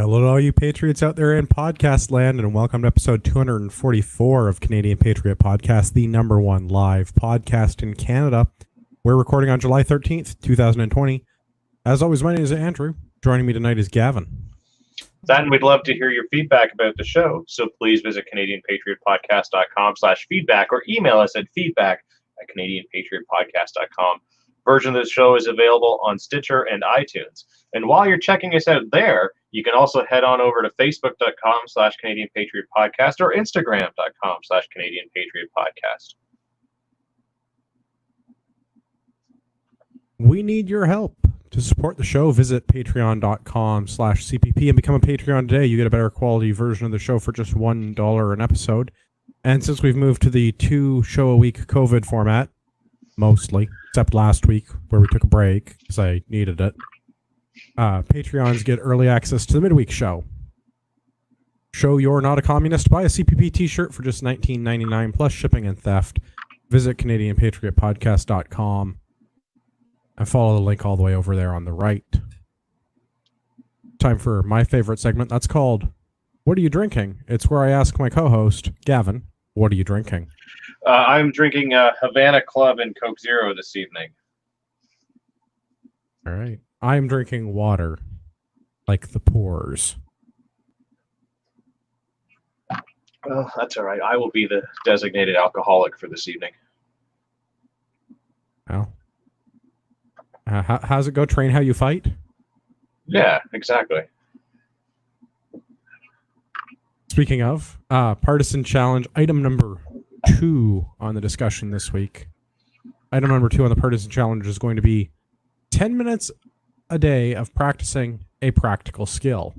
Hello to all you Patriots out there in podcast land, and welcome to episode 244 of Canadian Patriot Podcast, the #1 live podcast in Canada. We're recording on July 13th, 2020. As always, my name is Andrew. Joining me tonight is Gavin. Then we'd love to hear your feedback about the show, so please visit CanadianPatriotPodcast.com/feedback or email us at feedback@CanadianPatriotPodcast.com. Version of the show is available on Stitcher and iTunes. And while you're checking us out there, you can also head on over to Facebook.com/CanadianPatriotPodcast or Instagram.com/CanadianPatriotPodcast. We need your help. To support the show, visit patreon.com/CPP and become a Patreon today. You get a better quality version of the show for just $1 an episode. And since we've moved to the 2-show-a-week COVID format, mostly, except last week where we took a break because I needed it, Patreons get early access to the midweek show. Show You're Not a Communist. Buy a CPP t-shirt for just $19.99 plus shipping and theft. Visit CanadianPatriotPodcast.com and follow the link all the way over there on the right. Time for my favorite segment. That's called What Are You Drinking? It's where I ask my co-host, Gavin, what are you drinking? I'm drinking Havana Club and Coke Zero this evening. All right. I'm drinking water, like the pores. Oh, that's all right. I will be the designated alcoholic for this evening. Well, how's it go? Train how you fight? Yeah, exactly. Speaking of, partisan challenge, item number 2 on the discussion this week. Item number 2 on the partisan challenge is going to be 10 minutes a day of practicing a practical skill.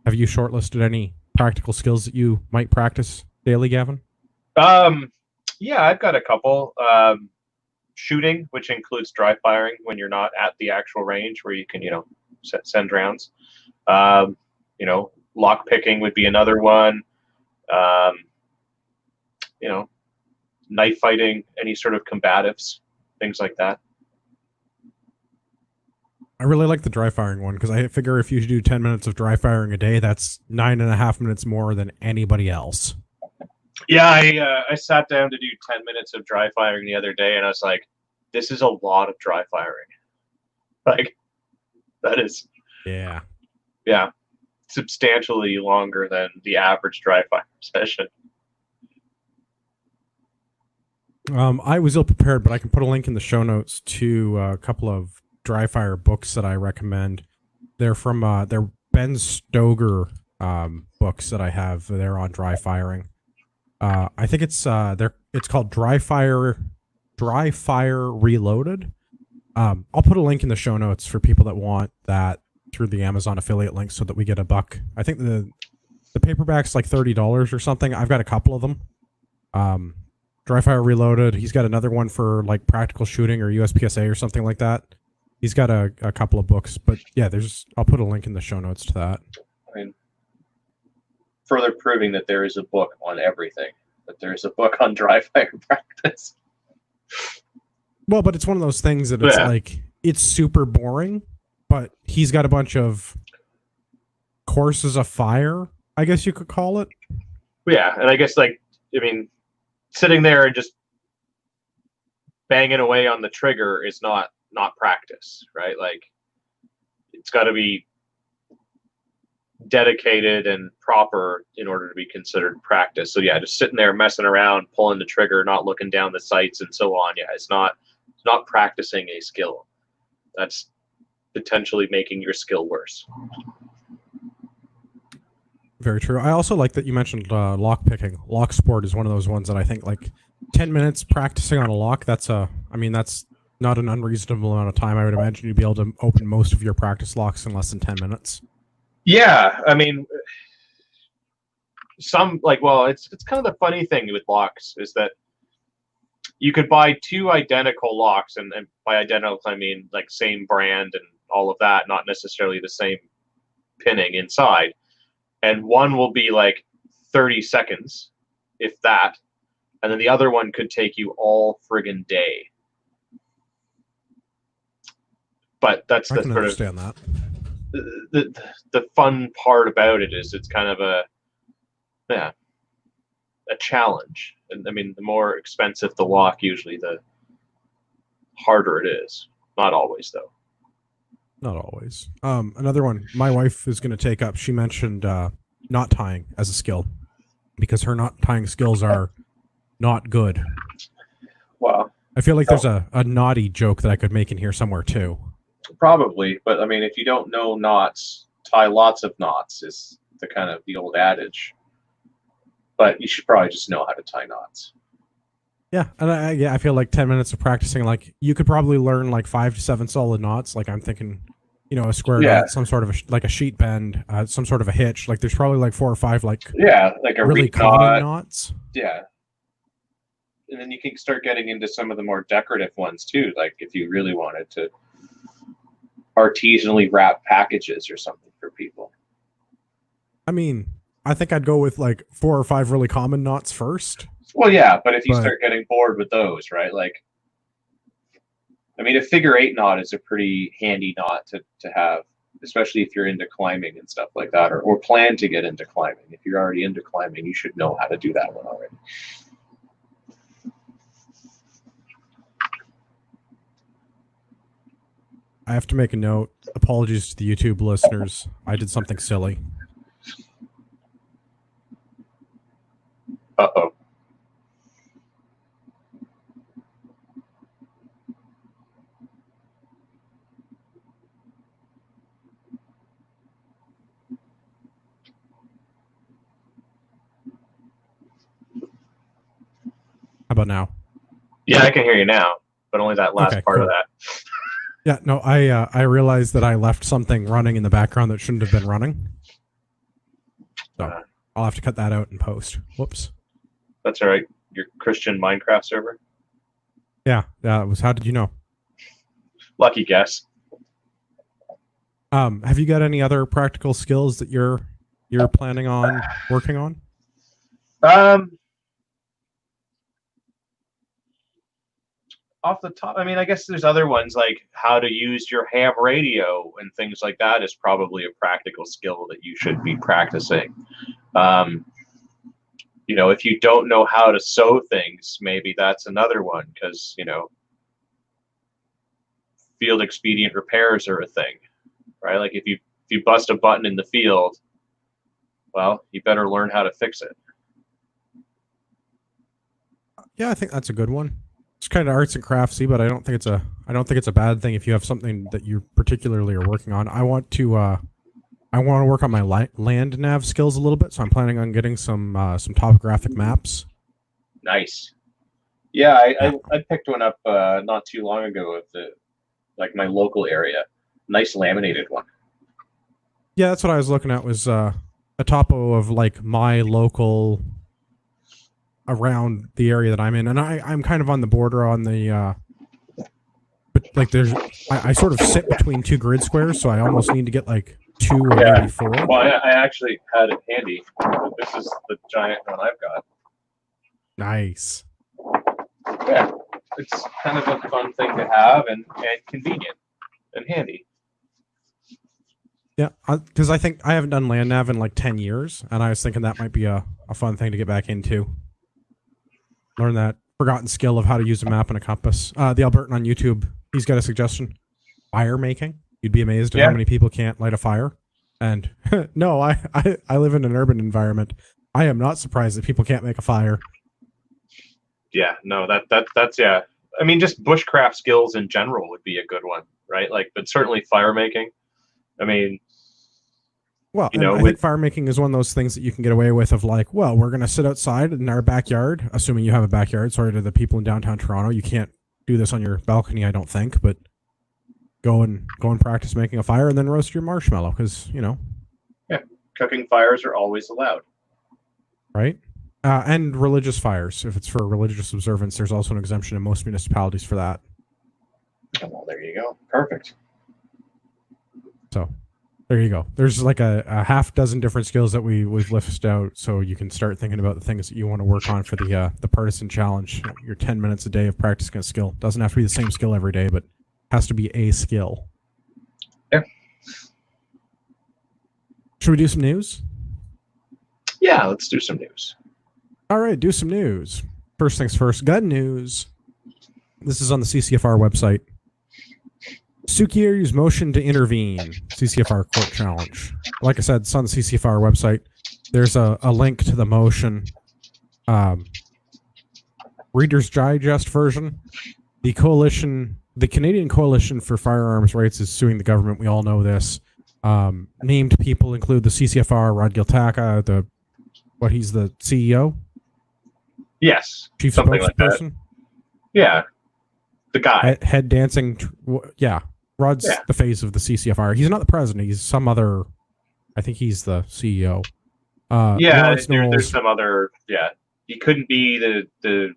Have you shortlisted any practical skills that you might practice daily, Gavin? Yeah, I've got a couple. Shooting, which includes dry firing when you're not at the actual range where you can, send rounds. Lock picking would be another one. Knife fighting, any sort of combatives, things like that. I really like the dry firing one because I figure if you do 10 minutes of dry firing a day, that's 9.5 minutes more than anybody else. Yeah, I sat down to do 10 minutes of dry firing the other day, and I was like, this is a lot of dry firing. Like, that is... Yeah, substantially longer than the average dry fire session. I was ill-prepared, but I can put a link in the show notes to a couple of dry fire books that I recommend. They're from they're Ben Stoeger books that I have. They're on dry firing. I think it's called Dry Fire Reloaded. I'll put a link in the show notes for people that want that through the Amazon affiliate link so that we get $1. I think the paperback's like $30 or something. I've got a couple of them. Dry Fire Reloaded. He's got another one for like practical shooting or USPSA or something like that. He's got a couple of books, but yeah, I'll put a link in the show notes to that. I mean, further proving that there is a book on everything, that there is a book on dry fire practice. Well, but it's one of those things that it's like, it's super boring, but he's got a bunch of courses of fire, I guess you could call it. Yeah, and I guess, sitting there and just banging away on the trigger is not practice, right? Like, it's got to be dedicated and proper in order to be considered practice. So yeah, just sitting there messing around, pulling the trigger, not looking down the sights and so on. Yeah, it's not practicing a skill. That's potentially making your skill worse. Very true. I also like that you mentioned lock picking. Lock sport is one of those ones that I think like 10 minutes practicing on a lock. That's not an unreasonable amount of time. I would imagine you'd be able to open most of your practice locks in less than 10 minutes. Yeah, I mean, it's kind of the funny thing with locks is that you could buy 2 identical locks, and by identical I mean like same brand and all of that, not necessarily the same pinning inside. And one will be like 30 seconds, if that, and then the other one could take you all friggin' day. But that's I can understand that. the fun part about it is it's kind of a challenge. And I mean, the more expensive the lock, usually the harder it is. Not always, though. Not always. Another one my wife is going to take up. She mentioned knot tying as a skill because her knot tying skills are not good. Well, I feel like there's a naughty joke that I could make in here somewhere too. probably, but I mean, if you don't know knots, tie lots of knots is the kind of the old adage. But you should probably just know how to tie knots. Yeah, and I feel like 10 minutes of practicing, like you could probably learn like 5 to 7 solid knots. Like I'm thinking, a square knot, some sort of like a sheet bend, some sort of a hitch. Like there's probably like 4 or 5 like like a really common knots. Yeah, and then you can start getting into some of the more decorative ones too. Like if you really wanted to artisanally wrap packages or something for people. I mean, I think I'd go with like 4 or 5 really common knots first. Well, yeah, but if you start getting bored with those, right? Like, I mean, a figure 8 knot is a pretty handy knot to have, especially if you're into climbing and stuff like that, or plan to get into climbing. If you're already into climbing, you should know how to do that one already. I have to make a note. Apologies to the YouTube listeners. I did something silly. Uh-oh. How about now? Yeah, I can hear you now, but only that last part of that. Yeah, no, I realized that I left something running in the background that shouldn't have been running. So I'll have to cut that out in post. Whoops. That's all right. Your Christian Minecraft server? Yeah, that was. How did you know? Lucky guess. Have you got any other practical skills that you're planning on working on? Off the top, I mean, I guess there's other ones like how to use your ham radio and things like that is probably a practical skill that you should be practicing. If you don't know how to sew things, maybe that's another one because, field expedient repairs are a thing, right? Like if you bust a button in the field, well, you better learn how to fix it. Yeah, I think that's a good one. It's kind of arts and craftsy, but I don't think it's a bad thing if you have something that you particularly are working on. I want to work on my land nav skills a little bit, so I'm planning on getting some topographic maps. Nice. Yeah, I picked one up not too long ago of my local area. Nice laminated one. Yeah, that's what I was looking at. Was a topo of like my local around the area that I'm in, and I'm kind of on the border on the but like I sort of sit between 2 grid squares, so I almost need to get like 2 or maybe 4. Well, I actually had it handy. This is the giant one I've got. Nice. Yeah, it's kind of a fun thing to have and convenient and handy. Yeah, because I think I haven't done land nav in like 10 years, and I was thinking that might be a fun thing to get back into. Learn that forgotten skill of how to use a map and a compass. The Albertan on YouTube, he's got a suggestion. Fire making. You'd be amazed at how many people can't light a fire. And no, I live in an urban environment. I am not surprised that people can't make a fire. Yeah, no, that's yeah. I mean, just bushcraft skills in general would be a good one, right? Like, but certainly fire making. I mean, well, I think fire making is one of those things that you can get away with of like, well, we're going to sit outside in our backyard, assuming you have a backyard. Sorry to the people in downtown Toronto. You can't do this on your balcony, I don't think, but go and practice making a fire and then roast your marshmallow because, Yeah, cooking fires are always allowed. Right? And religious fires. If it's for religious observance, there's also an exemption in most municipalities for that. Well, there you go. Perfect. So there you go. There's like a half dozen different skills that we've listed out, so you can start thinking about the things that you want to work on for the partisan challenge. Your 10 minutes a day of practicing a skill. Doesn't have to be the same skill every day, but has to be a skill. Yeah. Should we do some news? Yeah, let's do some news. All right, do some news. First things first, gun news. This is on the CCFR website. Sukiyu's motion to intervene, CCFR court challenge. Like I said, it's on the CCFR website. There's a link to the motion. Reader's Digest version. The Canadian Coalition for Firearms Rights is suing the government. We all know this. Named people include the CCFR, Rod Giltaca, he's the CEO? Yes. Chief something like that. spokesperson? Yeah. The guy. Head dancing. Yeah. Rod's the face of the CCFR. He's not the president. He's some other. I think he's the CEO. There's some other. Yeah, he couldn't be the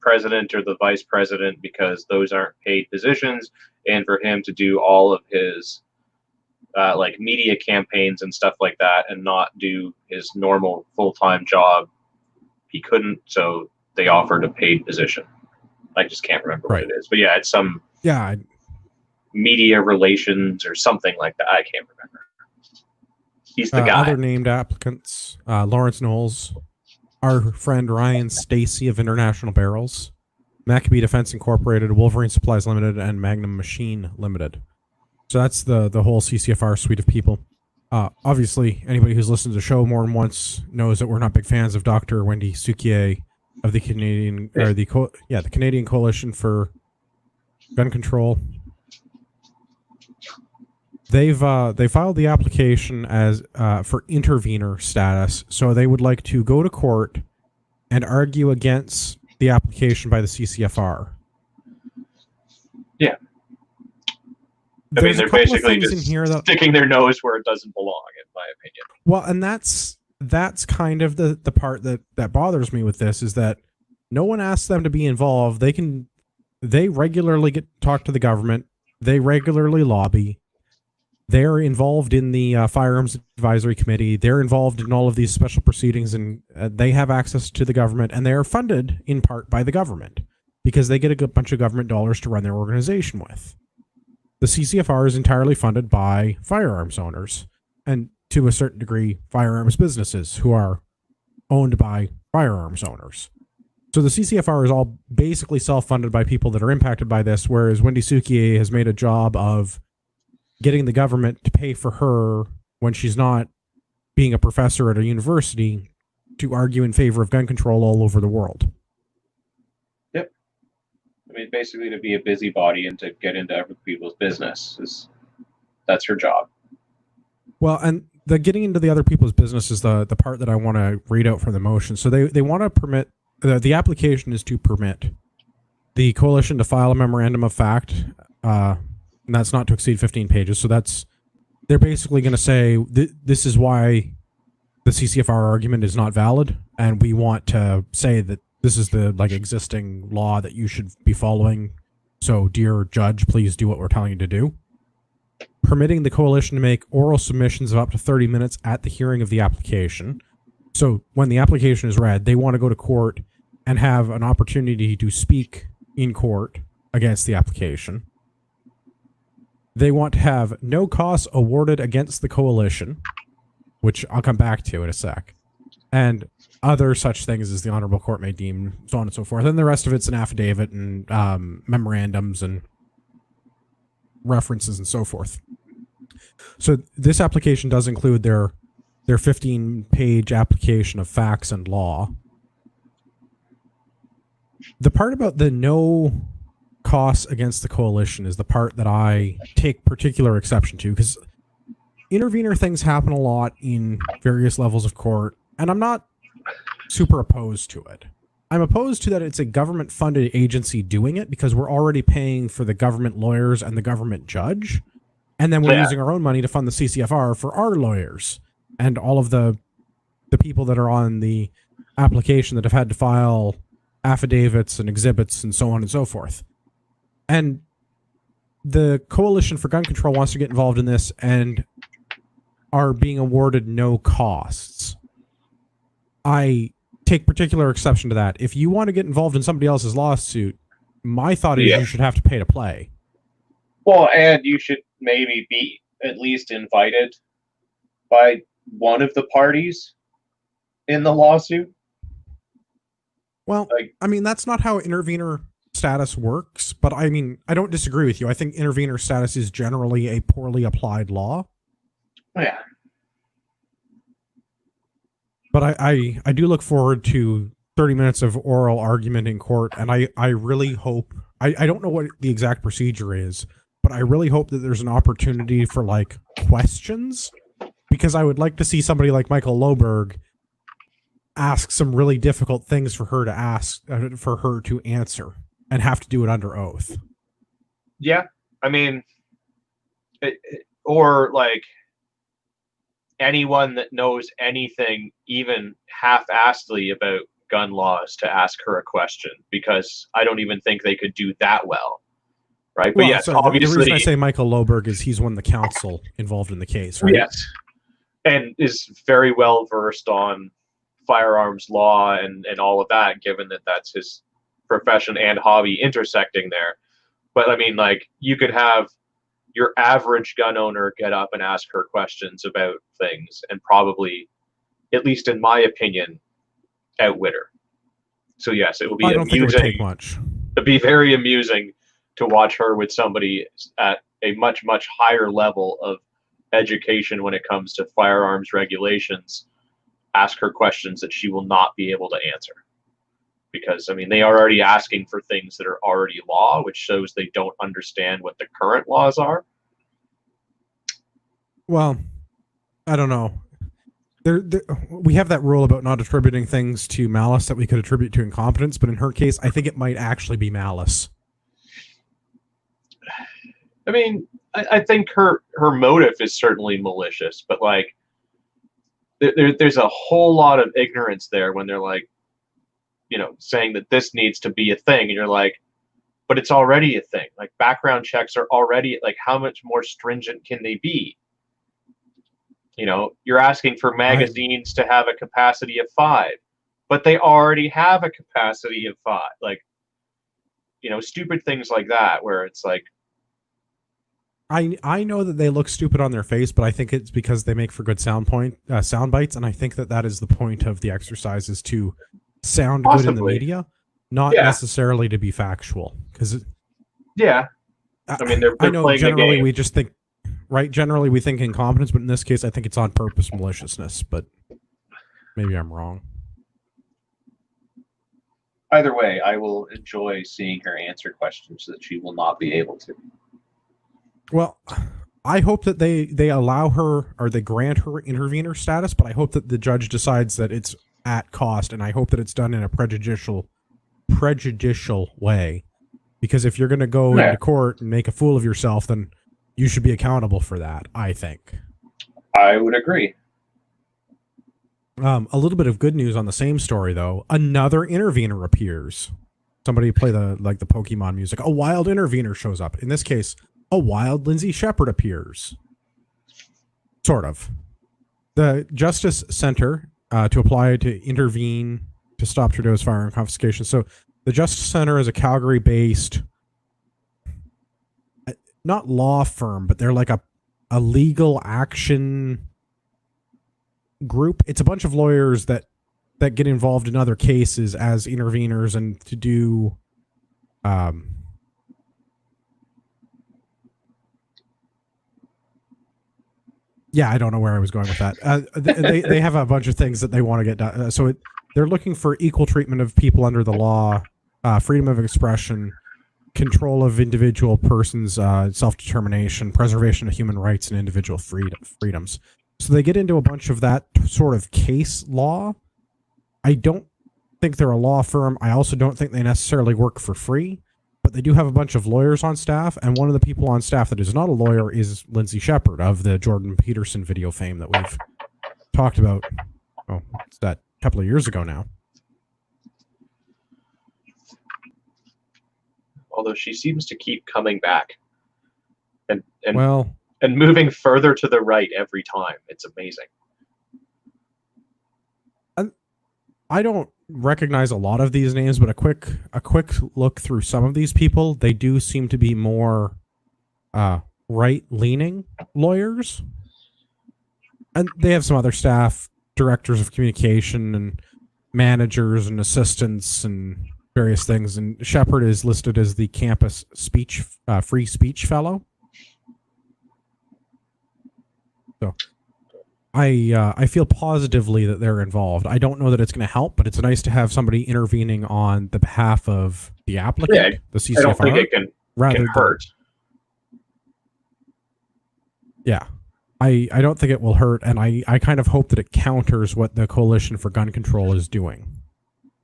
president or the vice president because those aren't paid positions, and for him to do all of his like media campaigns and stuff like that, and not do his normal full-time job, he couldn't. So they offered a paid position. I just can't remember what it is, but yeah, it's some. Yeah. Media relations or something like that. I can't remember. He's the guy. Other named applicants: Lawrence Knowles, our friend Ryan Stacy of International Barrels, Maccabee Defense Incorporated, Wolverine Supplies Limited, and Magnum Machine Limited. So that's the whole CCFR suite of people. Obviously, anybody who's listened to the show more than once knows that we're not big fans of Dr. Wendy Sukiye of the Canadian the Canadian Coalition for Gun Control. They filed the application as for intervener status, so they would like to go to court and argue against the application by the CCFR. Yeah, There's they're basically just sticking their nose where it doesn't belong, in my opinion. Well, and that's kind of the part that bothers me with this, is that no one asks them to be involved. They regularly talk to the government. They regularly lobby. They're involved in the Firearms Advisory Committee. They're involved in all of these special proceedings, and they have access to the government, and they're funded in part by the government because they get a bunch of government dollars to run their organization with. The CCFR is entirely funded by firearms owners, and to a certain degree, firearms businesses who are owned by firearms owners. So the CCFR is all basically self-funded by people that are impacted by this, whereas Wendy Sukiye has made a job of getting the government to pay for her when she's not being a professor at a university to argue in favor of gun control all over the world. Yep. I mean, basically to be a busybody and to get into other people's business that's her job. Well, and the getting into the other people's business is the part that I want to read out from the motion. So they want to permit, the application is to permit the coalition to file a memorandum of fact, and that's not to exceed 15 pages. So they're basically going to say, this is why the CCFR argument is not valid. And we want to say that this is the existing law that you should be following. So dear judge, please do what we're telling you to do. Permitting the coalition to make oral submissions of up to 30 minutes at the hearing of the application. So when the application is read, they want to go to court and have an opportunity to speak in court against the application. They want to have no costs awarded against the coalition, which I'll come back to in a sec, and other such things as the Honorable Court may deem, so on and so forth. And the rest of it's an affidavit and memorandums and references and so forth. So this application does include their 15-page application of facts and law. The part about the no costs against the coalition is the part that I take particular exception to, because intervener things happen a lot in various levels of court, and I'm not super opposed to it. I'm opposed to that it's a government-funded agency doing it because we're already paying for the government lawyers and the government judge, and then we're using our own money to fund the CCFR for our lawyers and all of the people that are on the application that have had to file affidavits and exhibits and so on and so forth. And the Coalition for Gun Control wants to get involved in this and are being awarded no costs. I take particular exception to that. If you want to get involved in somebody else's lawsuit, my thought is you should have to pay to play. Well, and you should maybe be at least invited by one of the parties in the lawsuit. Well, Like, I mean, that's not how intervener status works, but I mean, I don't disagree with you. I think intervener status is generally a poorly applied law. yeah, But I do look forward to 30 minutes of oral argument in court, and I really hope, I don't know what the exact procedure is, but I really hope that there's an opportunity for, like, questions, because I would like to see somebody like Michael Loberg ask some really difficult things for her to ask, for her to answer, and have to do it under oath. yeah. I mean, or like anyone that knows anything, even half-assedly about gun laws, to ask her a question, because I don't even think they could do that well, right? But Well, yes, sorry, obviously, the reason I say Michael Loberg is he's one of the counsel involved in the case, right? yes, and is very well versed on firearms law and all of that, given that that's his profession and hobby intersecting there. But I mean, like, you could have your average gun owner get up and ask her questions about things, and probably, at least in my opinion, outwit her. So yes, it will be I don't think it would amusing. take much. It'd be very amusing to watch her with somebody at a much, much higher level of education when it comes to firearms regulations, ask her questions that she will not be able to answer. Because, I mean, they are already asking for things that are already law, which shows they don't understand what the current laws are. Well, I don't know. We have that rule about not attributing things to malice that we could attribute to incompetence, but in her case, I think it might actually be malice. I mean, I think her motive is certainly malicious, but like, there's a whole lot of ignorance there when they're like, saying that this needs to be a thing, and you're like, but it's already a thing. Like, background checks are already, like, how much more stringent can they be? You're asking for magazines to have a capacity of 5, but they already have a capacity of 5. Like, stupid things like that, where it's like, I know that they look stupid on their face, but I think it's because they make for good sound bites, and I think that is the point of the exercise, is to sound good in the media, not necessarily to be factual. Because I mean, they're I know playing generally the game. we just think, right? Generally we think incompetence, but in this case, I think it's on purpose maliciousness. But maybe I'm wrong. Either way, I will enjoy seeing her answer questions that she will not be able to. Well, I hope that they allow her, or they grant her intervener status, but I hope that the judge decides that it's at cost, and I hope that it's done in a prejudicial way. Because if you're going to go into court and make a fool of yourself, then you should be accountable for that, I think. I would agree. A little bit of good news on the same story, though. Another intervener appears. Somebody play the Pokemon music. A wild intervener shows up. In this case, a wild Lindsay Shepherd appears. Sort of. The Justice Center, to apply to intervene to stop Trudeau's firearm confiscation. So the Justice Center is a Calgary-based, not law firm, but they're like a legal action group. It's a bunch of lawyers that get involved in other cases as interveners and to do yeah, I don't know where I was going with that. They have a bunch of things that they want to get done. So they're looking for equal treatment of people under the law, freedom of expression, control of individual persons' self-determination, preservation of human rights and individual freedoms. So they get into a bunch of that sort of case law. I don't think they're a law firm. I also don't think they necessarily work for free. But they do have a bunch of lawyers on staff, and one of the people on staff that is not a lawyer is Lindsay Shepherd of the Jordan Peterson video fame that we've talked about. Oh, it's that couple of years ago now. Although she seems to keep coming back and moving further to the right every time. It's amazing. I don't recognize a lot of these names, but a quick look through some of these people, they do seem to be more right-leaning lawyers. and they have some other staff, directors of communication and managers and assistants and various things. And Shepard is listed as the campus free speech fellow. So I feel positively that they're involved. I don't know that it's going to help, but it's nice to have somebody intervening on the behalf of the applicant, the CCFR. I don't think it can hurt. Yeah. I don't think it will hurt, and I kind of hope that it counters what the Coalition for Gun Control is doing.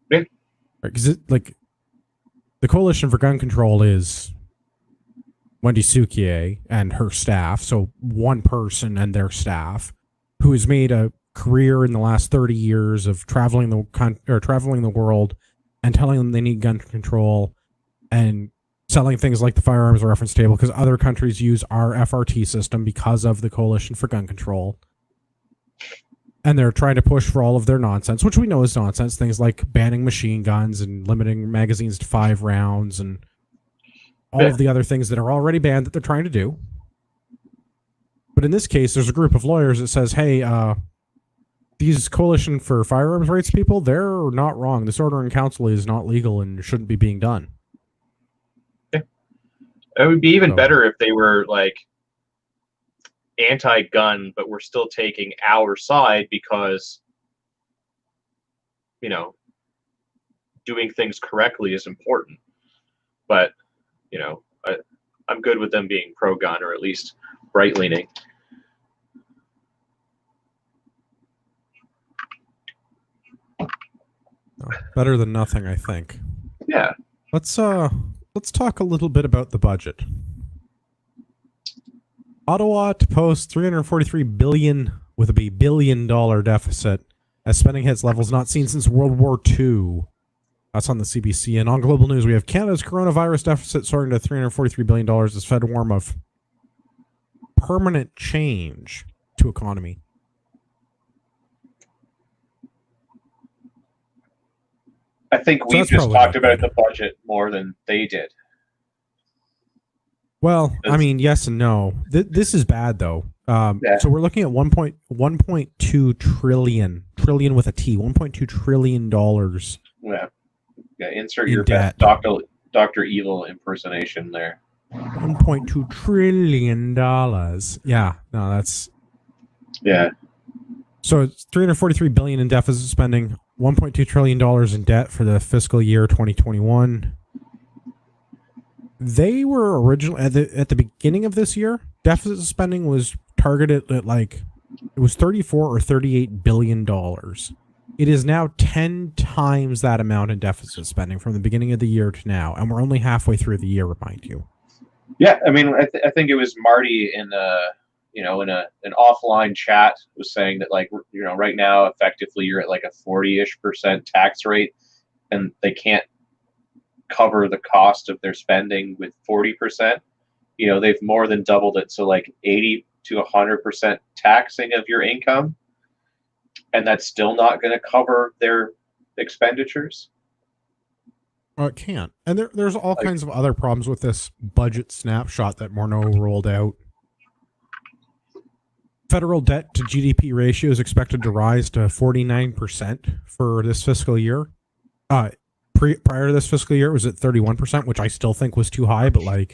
Yeah. Because the Coalition for Gun Control is Wendy Sukier and her staff, so one person and their staff, who has made a career in the last 30 years of traveling the world and telling them they need gun control and selling things like the firearms reference table because other countries use our FRT system because of the Coalition for Gun Control. And they're trying to push for all of their nonsense, which we know is nonsense. Things like banning machine guns and limiting magazines to 5 rounds and all of the other things that are already banned that they're trying to do. But in this case, there's a group of lawyers that says, hey, these Coalition for Firearms Rights people, they're not wrong. This order in council is not legal and shouldn't be being done. It would be even better if they were like anti-gun, but we're still taking our side because, you know, doing things correctly is important. But, you know, I'm good with them being pro-gun or at least right-leaning. Better than nothing, I think. Yeah. Let's talk a little bit about the budget. Ottawa to post $343 billion with a billion-dollar deficit as spending hits levels not seen since World War II. That's on the CBC. And on Global News, we have Canada's coronavirus deficit soaring to $343 billion as Fed warn of permanent change to economy. I think we just talked about the budget more than they did. Well, I mean, yes and no. This is bad, though. So we're looking at 1.2 trillion with a T, $1.2 trillion. Yeah. Insert your best Dr. Evil impersonation there. $1.2 trillion. Yeah, no, that's... Yeah. So it's $343 billion in deficit spending, $1.2 trillion in debt for the fiscal year 2021. They were originally at the beginning of this year, deficit spending was targeted at it was 34 or 38 billion dollars. It is now 10 times that amount in deficit spending from the beginning of the year to now, and we're only halfway through the year, remind you. Yeah, I mean, I think it was Marty in an offline chat was saying that right now effectively you're at like a 40-ish% tax rate, and they can't cover the cost of their spending with 40%. They've more than doubled it, so like 80 to 100% taxing of your income, and that's still not going to cover their expenditures. It can't. And there's all kinds of other problems with this budget snapshot that Morneau rolled out. Federal debt to GDP ratio is expected to rise to 49% for this fiscal year. Prior to this fiscal year, it was at 31%, which I still think was too high, but a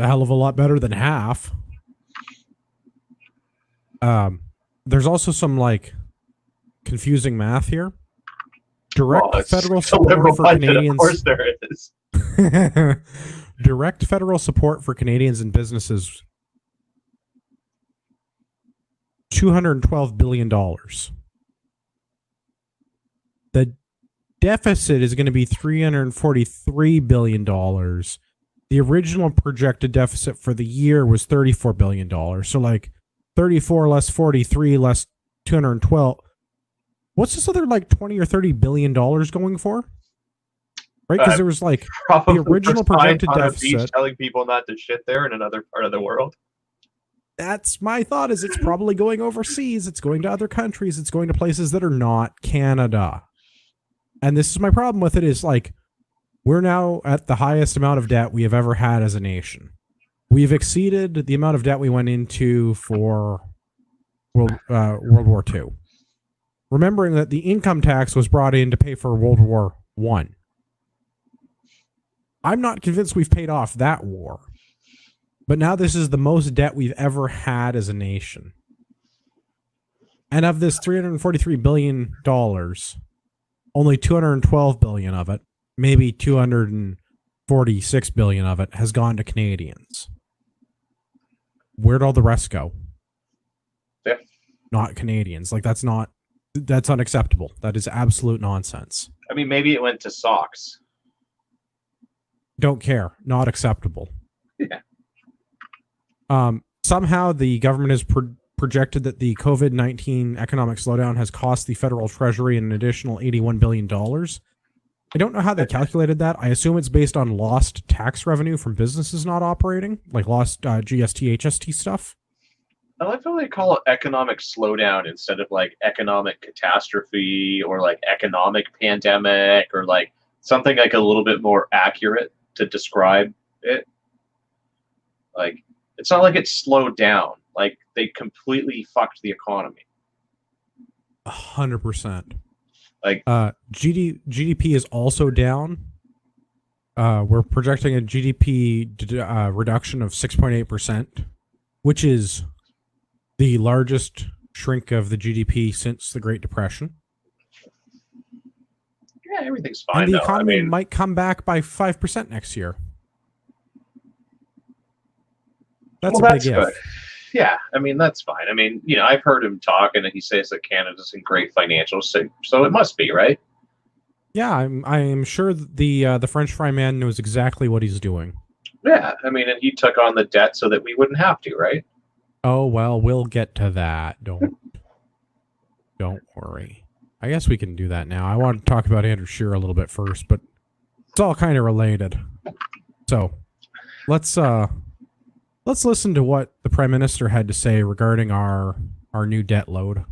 hell of a lot better than half. There's also some confusing math here. Direct federal support for Canadians. Of course there is. Direct federal support for Canadians and businesses. $212 billion. The deficit is going to be $343 billion. The original projected deficit for the year was $34 billion. So 34 less 43 less 212. What's this other 20 or $30 billion going for? Right? Because there was the original projected deficit. Telling people not to shit there in another part of the world. That's my thought, is it's probably going overseas. It's going to other countries. It's going to places that are not Canada. And this is my problem with it is we're now at the highest amount of debt we have ever had as a nation. We've exceeded the amount of debt we went into for World War II. Remembering that the income tax was brought in to pay for World War I. I'm not convinced we've paid off that war. But now this is the most debt we've ever had as a nation. And of this $343 billion, only $212 billion of it, maybe $246 billion of it, has gone to Canadians. Where'd all the rest go? Yeah. Not Canadians. Like, that's unacceptable. That is absolute nonsense. I mean, maybe it went to socks. Don't care. Not acceptable. Yeah. Somehow the government has projected that the COVID-19 economic slowdown has cost the federal treasury an additional $81 billion. I don't know how they calculated that. I assume it's based on lost tax revenue from businesses not operating, like lost GST, HST stuff. I like how they call it economic slowdown instead of like economic catastrophe or like economic pandemic or like something like a little bit more accurate to describe it. Like, it's not like it slowed down. Like, they completely fucked the economy. 100%. Like, GDP is also down. We're projecting a GDP reduction of 6.8%, which is the largest shrink of the GDP since the Great Depression. Yeah, everything's fine. And the economy might come back by 5% next year. That's a big if. Good. Yeah, I mean, that's fine. I mean, you know, I've heard him talk, and he says that Canada's in great financial shape, so it must be, right? Yeah, I'm sure the French fry man knows exactly what he's doing. Yeah, I mean, and he took on the debt so that we wouldn't have to, right? Oh, well, we'll get to that. Don't worry. I guess we can do that now. I want to talk about Andrew Scheer a little bit first, but it's all kind of related. So, let's listen to what the Prime Minister had to say regarding our new debt load.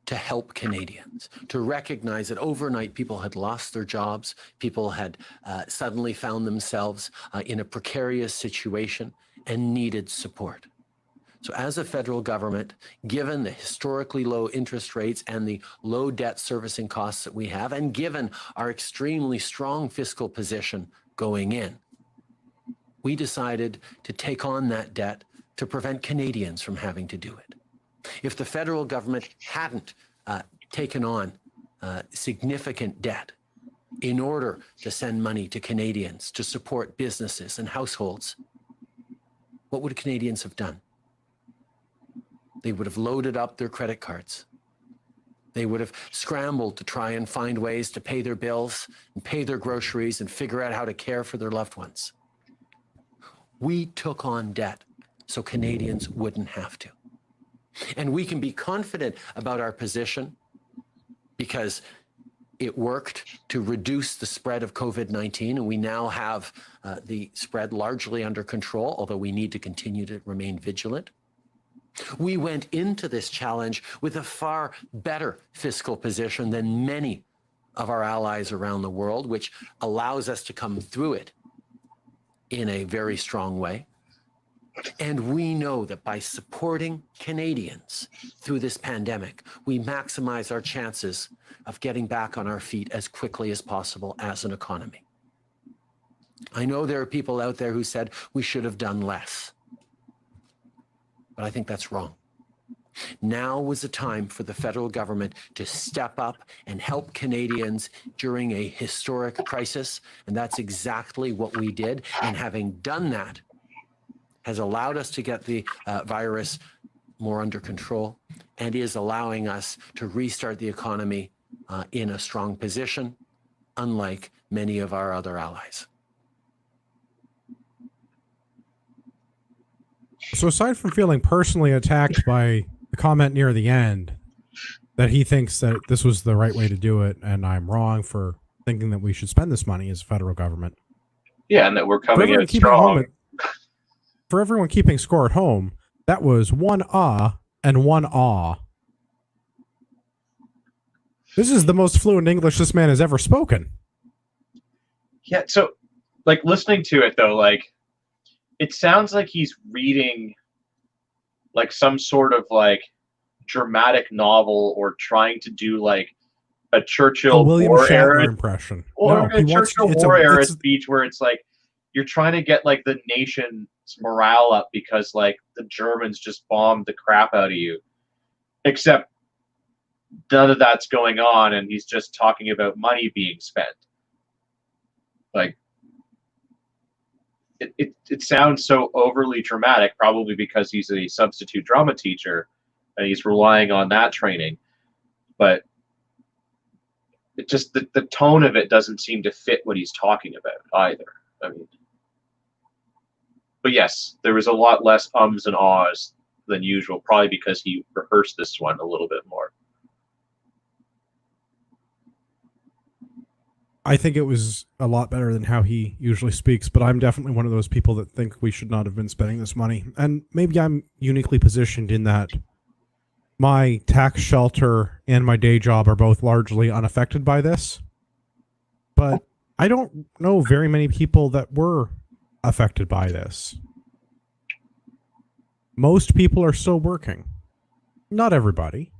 To help Canadians, to recognize that overnight people had lost their jobs, people had suddenly found themselves in a precarious situation and needed support. So as a federal government, given the historically low interest rates and the low debt servicing costs that we have, and given our extremely strong fiscal position going in, we decided to take on that debt to prevent Canadians from having to do it. If the federal government hadn't taken on significant debt in order to send money to Canadians to support businesses and households, what would Canadians have done? They would have loaded up their credit cards. They would have scrambled to try and find ways to pay their bills and pay their groceries and figure out how to care for their loved ones. We took on debt so Canadians wouldn't have to. And we can be confident about our position because it worked to reduce the spread of COVID-19, and we now have the spread largely under control, although we need to continue to remain vigilant. We went into this challenge with a far better fiscal position than many of our allies around the world, which allows us to come through it in a very strong way. And we know that by supporting Canadians through this pandemic, we maximize our chances of getting back on our feet as quickly as possible as an economy. I know there are people out there who said we should have done less, but I think that's wrong. Now was the time for the federal government to step up and help Canadians during a historic crisis, and that's exactly what we did. And having done that has allowed us to get the virus more under control and is allowing us to restart the economy in a strong position, unlike many of our other allies. So aside from feeling personally attacked by the comment near the end that he thinks that this was the right way to do it and I'm wrong for thinking that we should spend this money as a federal government. Yeah, and that we're coming in strong. For everyone keeping score at home, that was one and one aw. This is the most fluent English this man has ever spoken. Yeah, so like listening to it though, like it sounds like he's reading like some sort of like dramatic novel or trying to do like a A Churchill William War Shatner era impression. or No, a he wants Churchill it's War a era it's speech where it's like you're trying to get like the nation's morale up because like the Germans just bombed the crap out of you. Except none of that's going on, and he's just talking about money being spent. Like it sounds so overly dramatic, probably because he's a substitute drama teacher and he's relying on that training. But it just the tone of it doesn't seem to fit what he's talking about either. I mean, but yes, there was a lot less ums and ahs than usual, probably because he rehearsed this one a little bit more. I think it was a lot better than how he usually speaks, but I'm definitely one of those people that think we should not have been spending this money. And maybe I'm uniquely positioned in that my tax shelter and my day job are both largely unaffected by this. But I don't know very many people that were affected by this. Most people are still working. Not everybody.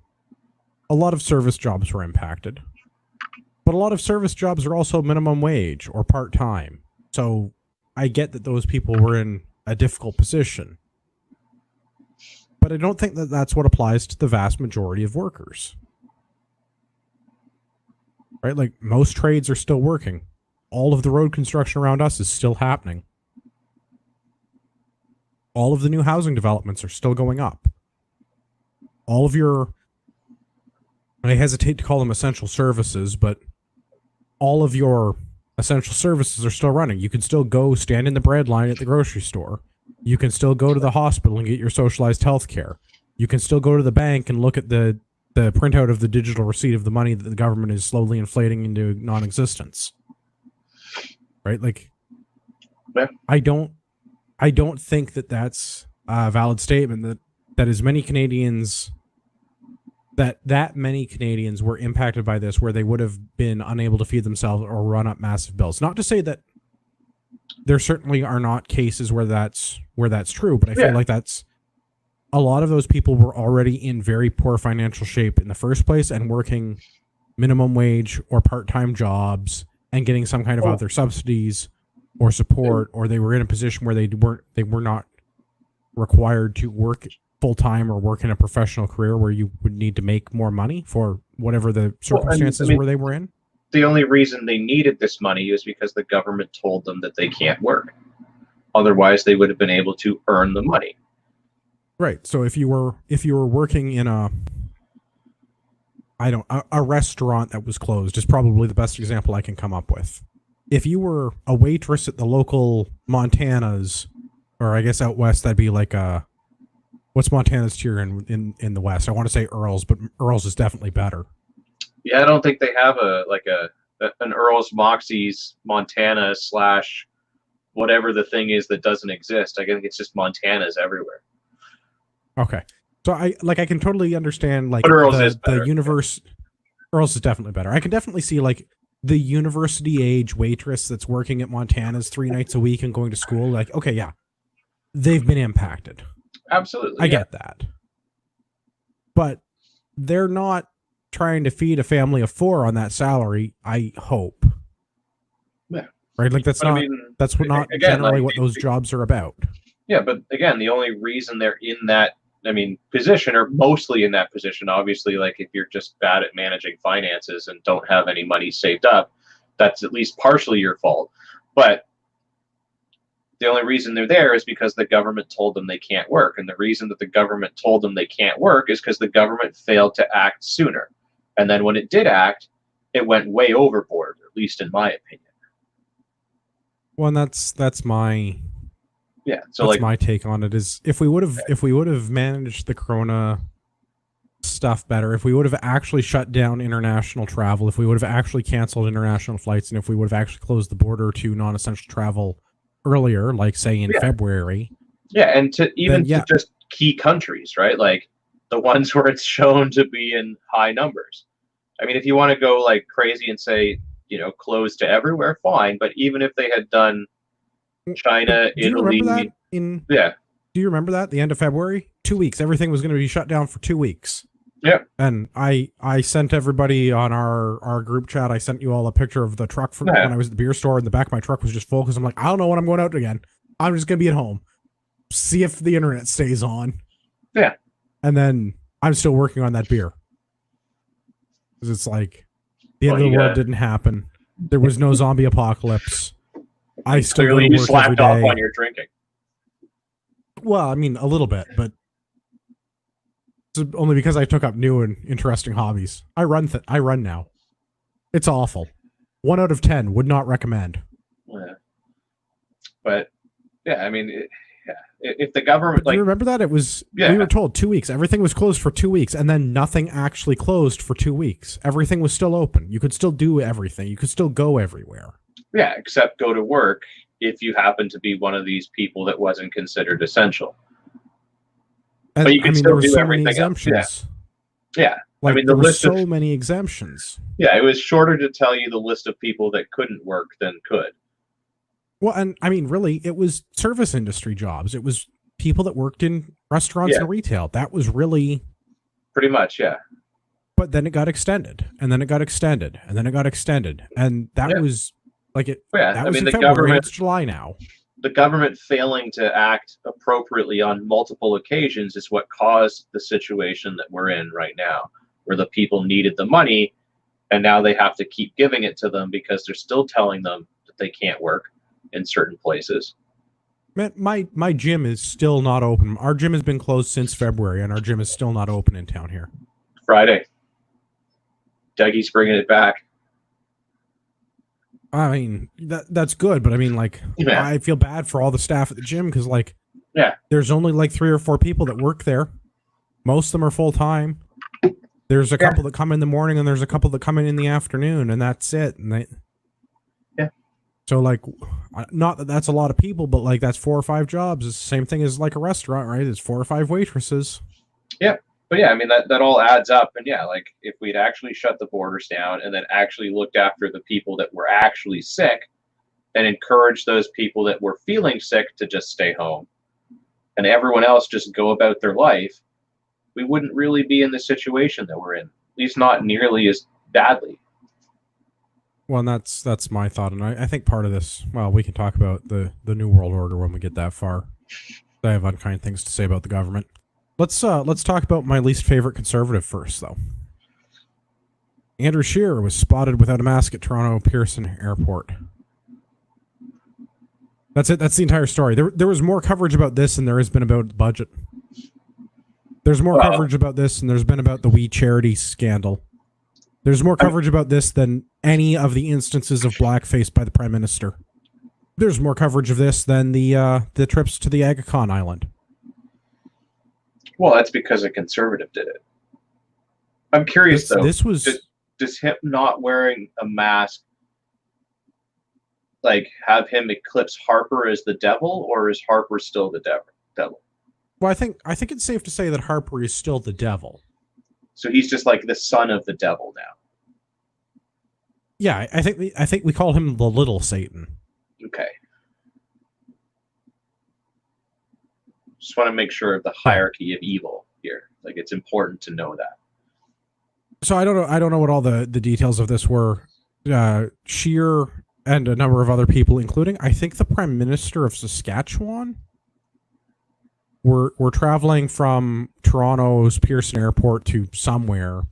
A lot of service jobs were impacted. But a lot of service jobs are also minimum wage or part-time. So I get that those people were in a difficult position. But I don't think that that's what applies to the vast majority of workers. Right? Like, most trades are still working. All of the road construction around us is still happening. All of the new housing developments are still going up. All of your, I hesitate to call them essential services, but all of your essential services are still running. You can still go stand in the bread line at the grocery store. You can still go to the hospital and get your socialized health care. You can still go to the bank and look at the printout of the digital receipt of the money that the government is slowly inflating into non-existence. Right? Like, Yeah. I don't think that that's a valid statement that as many Canadians that many Canadians were impacted by this, where they would have been unable to feed themselves or run up massive bills. Not to say that there certainly are not cases where that's true, but I feel like that's a lot of those people were already in very poor financial shape in the first place and working minimum wage or part-time jobs and getting some kind of other subsidies or support, or they were in a position where they were not required to work full-time or work in a professional career where you would need to make more money for whatever the circumstances were they were in. The only reason they needed this money is because the government told them that they can't work. Otherwise, they would have been able to earn the money. Right. So if you were working in a restaurant that was closed is probably the best example I can come up with. If you were a waitress at the local Montana's, or I guess out west that'd be like what's Montana's tier in the West? I want to say Earl's, but Earl's is definitely better. Yeah, I don't think they have an Earl's Moxie's Montana / whatever the thing is that doesn't exist. I think it's just Montana's everywhere. Okay. So I can totally understand like Earl's is better. The universe. Earl's is definitely better. I can definitely see like the university age waitress that's working at Montana's 3 nights a week and going to school. Like, okay, yeah, they've been impacted. Absolutely. I get that. But they're not trying to feed a family of 4 on that salary, I hope. Yeah. Right? Like that's not generally what those jobs are about. Yeah, but again, the only reason they're in that position, or mostly in that position, obviously, like if you're just bad at managing finances and don't have any money saved up, that's at least partially your fault. But the only reason they're there is because the government told them they can't work. And the reason that the government told them they can't work is because the government failed to act sooner. And then when it did act, it went way overboard, at least in my opinion. Well, and that's my my take on it is if we would have managed the corona stuff better, if we would have actually shut down international travel, if we would have actually canceled international flights, and if we would have actually closed the border to non-essential travel earlier, like say in February. Yeah, and to just key countries, right? Like the ones where it's shown to be in high numbers. I mean, if you want to go like crazy and say, closed to everywhere, fine. But even if they had done China, Italy, do you remember that? The end of February? 2 weeks. Everything was going to be shut down for 2 weeks. Yeah. And I sent everybody on our group chat, I sent you all a picture of the truck from when I was at the beer store, and the back of my truck was just full because I'm like, I don't know when I'm going out again. I'm just going to be at home. See if the internet stays on. Yeah. And then I'm still working on that beer. Because it's like, the end of the world didn't happen. There was no zombie apocalypse. I still Clearly you slapped off on your drinking. Well, I mean, a little bit, but it's only because I took up new and interesting hobbies. I run now. It's awful. 1 out of 10 would not recommend. Yeah. But yeah, I mean, if the government, do you remember that? It was, we were told 2 weeks. Everything was closed for 2 weeks, and then nothing actually closed for 2 weeks. Everything was still open. You could still do everything. You could still go everywhere. Yeah, except go to work if you happen to be one of these people that wasn't considered essential. And, but you can still do everything exemptions. Yeah. Like, I mean, there were so many exemptions. Yeah, it was shorter to tell you the list of people that couldn't work than could. Well, and I mean, really, it was service industry jobs. It was people that worked in restaurants and retail. That was really... Pretty much, yeah. But then it got extended, and then it got extended, and then it got extended. And that was... Like it, that was in February, it's July now. The government failing to act appropriately on multiple occasions is what caused the situation that we're in right now, where the people needed the money, and now they have to keep giving it to them because they're still telling them that they can't work in certain places. Man, my gym is still not open. Our gym has been closed since February, and our gym is still not open in town here. Friday. Dougie's bringing it back. I mean, that's good, but I mean, like, I feel bad for all the staff at the gym because, like, there's only like 3 or 4 people that work there. Most of them are full time. There's a couple that come in the morning, and there's a couple that come in the afternoon, and that's it. And they, so like, not that that's a lot of people, but like that's 4 or 5 jobs. It's the same thing as like a restaurant, right? It's 4 or 5 waitresses. Yeah. But yeah, I mean, that all adds up. And yeah, like if we'd actually shut the borders down and then actually looked after the people that were actually sick and encouraged those people that were feeling sick to just stay home and everyone else just go about their life, we wouldn't really be in the situation that we're in, at least not nearly as badly. Well, and that's my thought. And I think part of this, well, we can talk about the New World Order when we get that far. I have unkind things to say about the government. Let's talk about my least favorite conservative first, though. Andrew Scheer was spotted without a mask at Toronto Pearson Airport. That's it. That's the entire story. There was more coverage about this than there has been about the budget. There's more coverage about this than there's been about the We Charity scandal. There's more coverage about this than any of the instances of blackface by the Prime Minister. There's more coverage of this than the trips to the Aga Khan Island. Well, that's because a conservative did it. I'm curious, though. This was... Does him not wearing a mask, like, have him eclipse Harper as the devil, or is Harper still the devil? Well, I think it's safe to say that Harper is still the devil. So he's just like the son of the devil now. Yeah, I think we call him the little Satan. Okay. Just want to make sure of the hierarchy of evil here. Like, it's important to know that. So I don't know what all the details of this were. Scheer and a number of other people, including I think the Prime Minister of Saskatchewan, were traveling from Toronto's Pearson Airport to somewhere,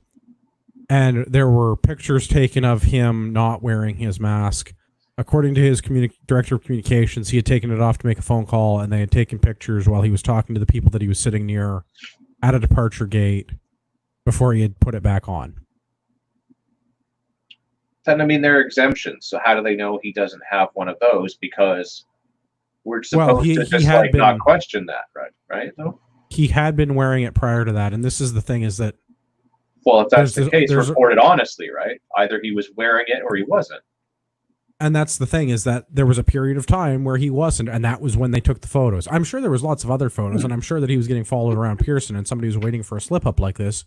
and there were pictures taken of him not wearing his mask. According to his director of communications, he had taken it off to make a phone call, and they had taken pictures while he was talking to the people that he was sitting near at a departure gate before he had put it back on. Then, I mean, there are exemptions, so how do they know he doesn't have one of those? Because we're supposed to just not question that, right? No? He had been wearing it prior to that, and this is the thing is that... Well, if that's the case, report it honestly, right? Either he was wearing it or he wasn't. And that's the thing is that there was a period of time where he wasn't, and that was when they took the photos. I'm sure there was lots of other photos, and I'm sure that he was getting followed around Pearson, and somebody was waiting for a slip-up like this,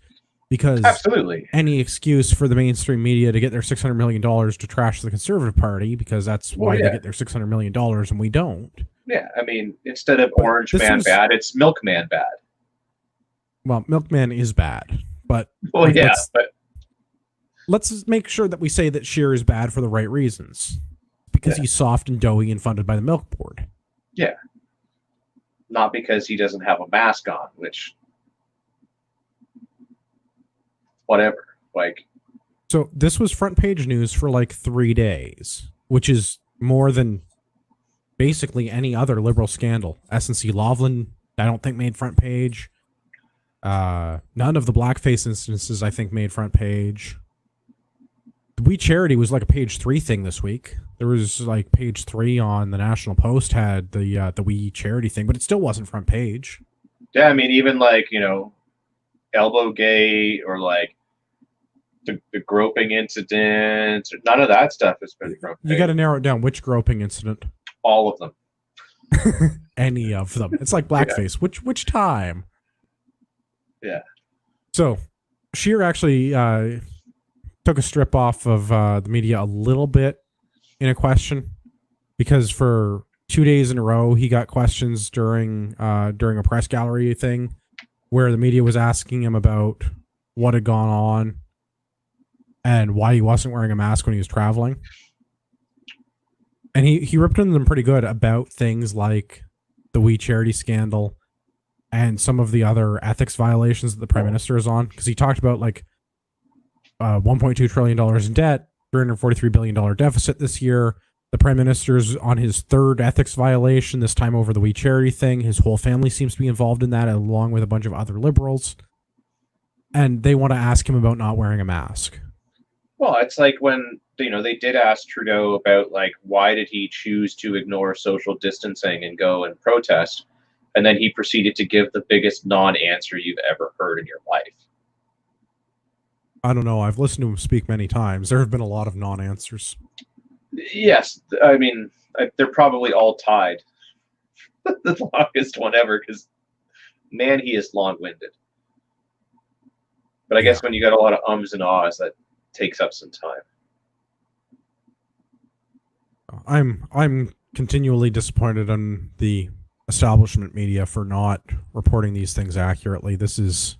because absolutely any excuse for the mainstream media to get their $600 million to trash the Conservative Party, because that's why they get their $600 million, and we don't. Yeah, I mean, instead of Orange Man bad, it's Milkman bad. Well, Milkman is bad. But Well, yeah, but let's make sure that we say that Scheer is bad for the right reasons. Because he's soft and doughy and funded by the milk board. yeah, not because he doesn't have a mask on, which whatever. Like, so this was front page news for like 3 days, which is more than basically any other liberal scandal. SNC Lavalin, I don't think made front page. None of the blackface instances, I think, made front page. The We Charity was like a page 3 thing this week. There was like page 3 on the National Post had the We Charity thing, but it still wasn't front page. yeah, I mean, even like, elbow gay or like the groping incident, none of that stuff has been front page. You got to narrow it down. Which groping incident? All of them. Any of them. It's like blackface. Yeah. Which time? Yeah. So Scheer actually took a strip off of the media a little bit in a question, because for 2 days in a row he got questions during a press gallery thing where the media was asking him about what had gone on and why he wasn't wearing a mask when he was traveling. And he ripped into them pretty good about things like the We Charity scandal and some of the other ethics violations that the Prime Minister is on. Because he talked about like $1.2 trillion in debt, $343 billion deficit this year. The Prime Minister's on his third ethics violation, this time over the We Charity thing. His whole family seems to be involved in that, along with a bunch of other liberals. And they want to ask him about not wearing a mask. Well, it's like when, they did ask Trudeau about, like, why did he choose to ignore social distancing and go and protest? And then he proceeded to give the biggest non-answer you've ever heard in your life. I don't know. I've listened to him speak many times. There have been a lot of non-answers. Yes. I mean, they're probably all tied. The longest one ever, because, man, he is long-winded. But I guess when you got a lot of ums and ahs, that takes up some time. I'm continually disappointed in the establishment media for not reporting these things accurately. This is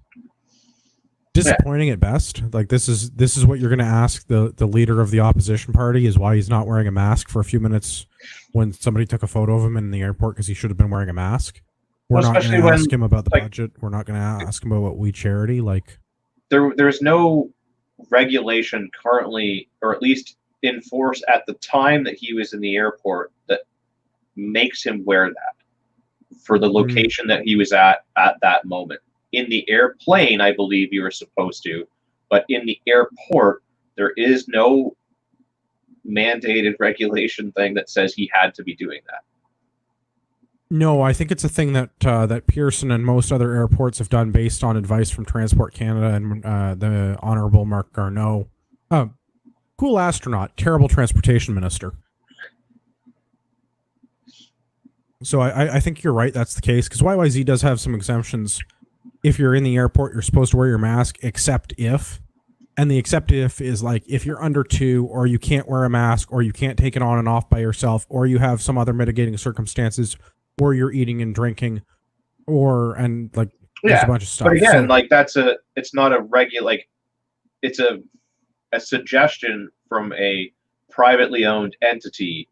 disappointing at best. Like this is what you're going to ask the leader of the opposition party, is why he's not wearing a mask for a few minutes when somebody took a photo of him in the airport because he should have been wearing a mask. We're not going to ask him about the budget. We're not going to ask him about what We Charity. Like there's no regulation currently, or at least in force at the time that he was in the airport, that makes him wear that for the location that he was at that moment. In the airplane, I believe you were supposed to, but in the airport, there is no mandated regulation thing that says he had to be doing that. No, I think it's a thing that that Pearson and most other airports have done based on advice from Transport Canada and the Honorable Mark Garneau. Cool astronaut, terrible transportation minister. So I think you're right, that's the case, because YYZ does have some exemptions. If you're in the airport, you're supposed to wear your mask, except if. And the except if is like if you're under 2, or you can't wear a mask, or you can't take it on and off by yourself, or you have some other mitigating circumstances, or you're eating and drinking, there's a bunch of stuff. But again, it's not a regular, it's a suggestion from a privately owned entity,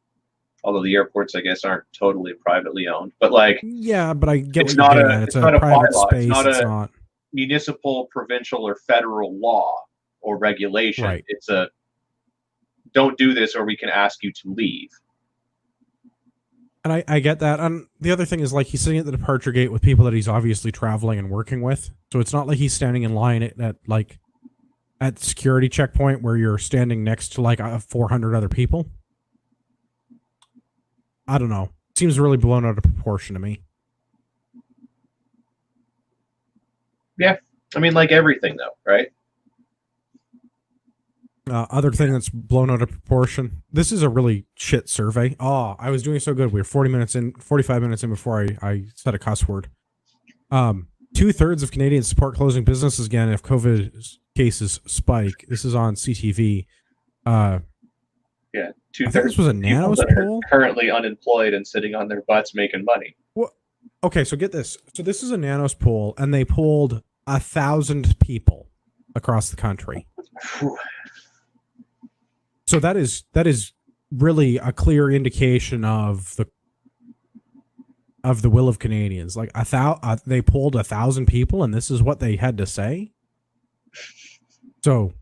although the airports, I guess, aren't totally privately owned. But but I get it's what you're not getting at. It's not a private bylaw. space. It's not municipal, provincial, or federal law or regulation. Right. It's a don't do this or we can ask you to leave. And I get that. And the other thing is, like, he's sitting at the departure gate with people that he's obviously traveling and working with. So it's not like he's standing in line at security checkpoint where you're standing next to 400 other people. I don't know. Seems really blown out of proportion to me. Yeah. I mean, like everything, though, right? Other thing that's blown out of proportion. This is a really shit survey. Oh, I was doing so good. We were 45 minutes in before I said a cuss word. 2/3 of Canadians support closing businesses again if COVID cases spike. This is on CTV. Yeah, 2/3. This was a Nanos poll. Currently unemployed and sitting on their butts making money. Well, okay, so get this. So this is a Nanos poll, and they polled 1,000 people across the country. So that is really a clear indication of the will of Canadians. Like they polled 1,000 people, and this is what they had to say. So,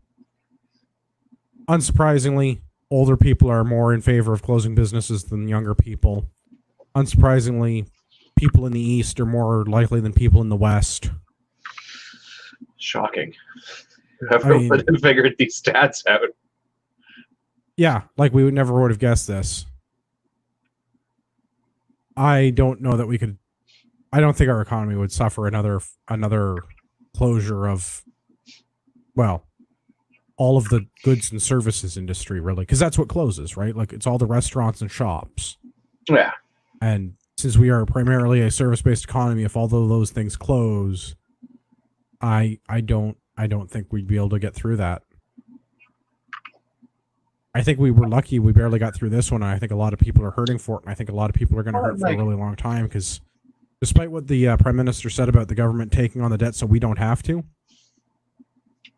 unsurprisingly, older people are more in favor of closing businesses than younger people. Unsurprisingly, people in the East are more likely than people in the West. Shocking. Whoever would have figured these stats out. Yeah, like we would never have guessed this. I don't know that we could. I don't think our economy would suffer another closure of, well, all of the goods and services industry, really, because that's what closes, right? Like it's all the restaurants and shops. Yeah. And since we are primarily a service-based economy, if all of those things close, I don't think we'd be able to get through that. I think we were lucky we barely got through this one, and I think a lot of people are hurting for it, and I think a lot of people are going to hurt for a really long time, because despite what the Prime Minister said about the government taking on the debt so we don't have to,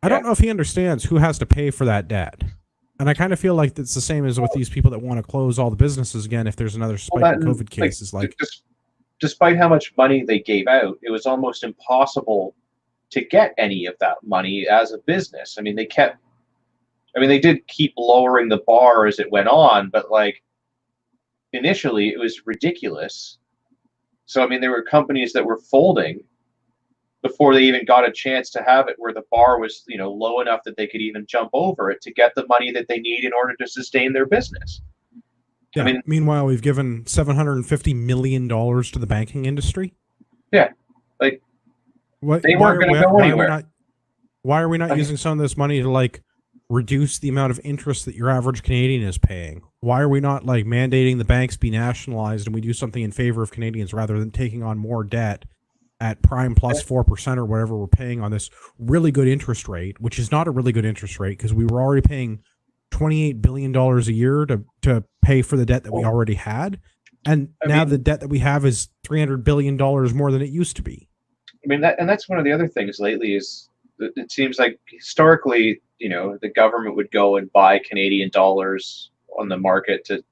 I don't know if he understands who has to pay for that debt. And I kind of feel like it's the same as with these people that want to close all the businesses again if there's another spike in COVID cases. Despite how much money they gave out, it was almost impossible to get any of that money as a business. I mean, they did keep lowering the bar as it went on, but like initially it was ridiculous. So, I mean, there were companies that were folding before they even got a chance to have it where the bar was, low enough that they could even jump over it to get the money that they need in order to sustain their business. Yeah. I mean, meanwhile, we've given $750 million to the banking industry. Yeah. Like, they weren't going to go anywhere. Why are we not using some of this money to, like, reduce the amount of interest that your average Canadian is paying? Why are we not, like, mandating the banks be nationalized and we do something in favor of Canadians rather than taking on more debt at prime plus 4% or whatever we're paying on this really good interest rate, which is not a really good interest rate because we were already paying $28 billion a year to pay for the debt that we already had. And now the debt that we have is $300 billion more than it used to be. I mean, that's one of the other things lately is it seems like historically, the government would go and buy Canadian dollars on the market to,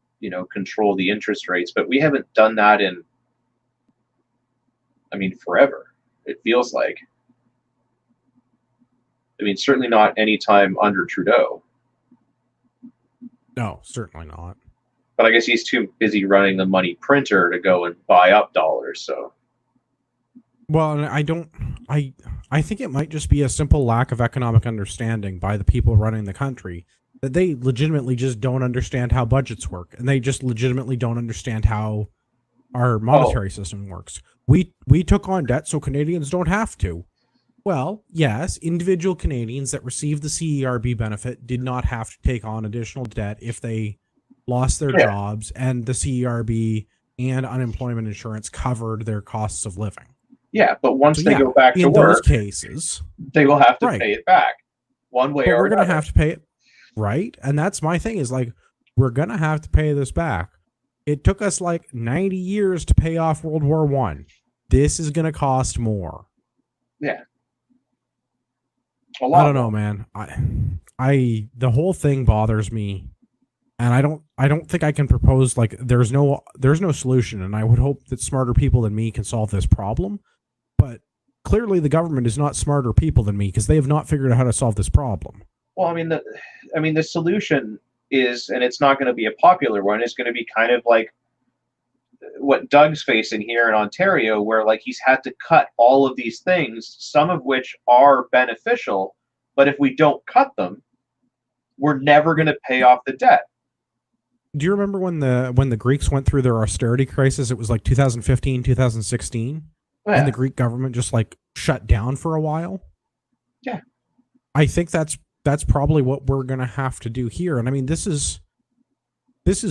control the interest rates. But we haven't done that in, forever, it feels like. I mean, certainly not any time under Trudeau. No, certainly not. But I guess he's too busy running the money printer to go and buy up dollars, so. Well, I think it might just be a simple lack of economic understanding by the people running the country, that they legitimately just don't understand how budgets work, and they just legitimately don't understand how our monetary system works. We took on debt so Canadians don't have to. Well, yes, individual Canadians that received the CERB benefit did not have to take on additional debt if they lost their jobs, and the CERB and unemployment insurance covered their costs of living. Yeah, but once they go back to work, in those cases, they will have to pay it back one way or another. We're going to have to pay it, right? And that's my thing is like, we're going to have to pay this back. It took us like 90 years to pay off World War I. This is going to cost more. Yeah. I don't know, man. The whole thing bothers me, and I don't think I can propose like there's no solution, and I would hope that smarter people than me can solve this problem. But clearly the government is not smarter people than me because they have not figured out how to solve this problem. Well, the solution is, and it's not going to be a popular one, it's going to be kind of like what Doug's facing here in Ontario, where like he's had to cut all of these things, some of which are beneficial, but if we don't cut them, we're never going to pay off the debt. Do you remember when the Greeks went through their austerity crisis? It was like 2015, 2016, and the Greek government just like shut down for a while. Yeah, I think that's probably what we're going to have to do here. And I mean, this is